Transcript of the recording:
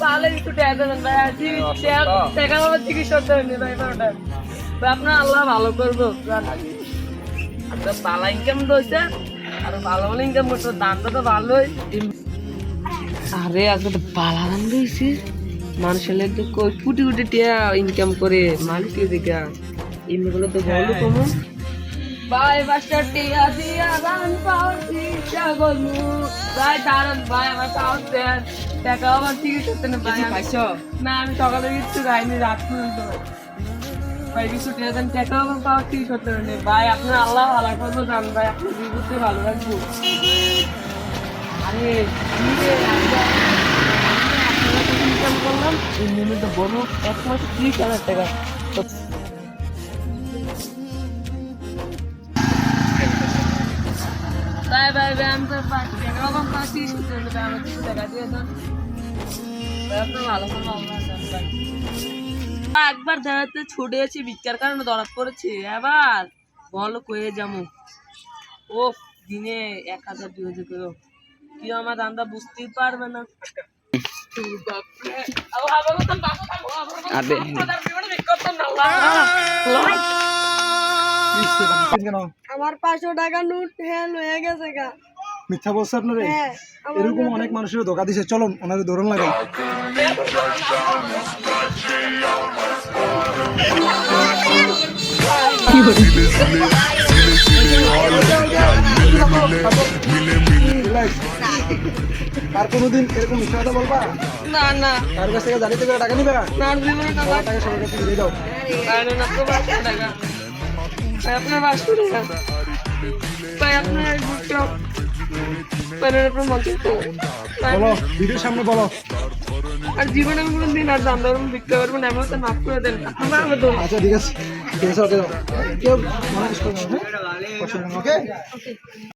পালে একটু টাকা দেবেন ভাই, আর টাকা আমার চিকিৎসা দেবেন ভাই। আপনার আল্লাহ ভালো করবো, আপনার পালা ইনকাম হয়েছে আর ভালো ভালো ইনকাম করছে, দামটা তো ভালোই। আরে আজকে তো পালা দাম রয়েছে, মানুষের একটু কোটি কোটি টাকা ইনকাম করে মানুষ দেখা এমনি বলে তো বলো কমো ভাই। বাসটা টিয়া দিয়া গান পাওয়াছি বলবো ভাই, দাঁড়ান ভাই আমার পাওয়ার দেন টাকা, আমার চিকিৎসা দেন ভাই। না আমি সকালে কিছু খাইনি, রাত পর্যন্ত ভাই কিছু টিয়া দেন, টাকা আমার পাওয়ার চিকিৎসা দেন ভাই। আপনার আল্লাহ ভালো করবো জান ভাই, আপনি বুঝতে ভালো রাখবো। আরে ইনকাম করলাম এই নিয়মিত বড় 1 মাসে 30,000 টাকা। ভাই ভাই ভাই আমি তো একবার দেখাতে ছুটেছি ভিক্ষার কারণে ধরা পড়েছি, এবার বলো কয়ে যাবো। ও দিনে 1,000 2,000 করে কি আমার দান্দা বুঝতেই পারবে না। আমার 500 টাকা নোট হ্যাঁ হয়ে গেছে গা। মিথ্যা বলছে আপনারা? এরকম অনেক মানুষের ধোকা দিছে, চলুন ওনারে ধরুন লাগাই। আর কোনোদিন এরকম মিথ্যা কথা বলবা না না, তার কাছ থেকে জানিতে করে টাকা নিবে না? না দিব না টাকা সবার কাছে দিয়ে দাও। আরে না তো 500 টাকা ভাই, আপনার 500 টাকা ভাই, আপনার গুটটা আপনার মধ্যে তো বলো, ভিডিওর সামনে বলো। আর জীবনে আমি কোনো দিন আর দান্দা বিকতে পারবো না, এমন তো মাফ করে দেন আপনার। আচ্ছা ঠিক আছে, ঠিক আছে, ওকে কেউ মনে করবে না, হ্যাঁ? ওকে।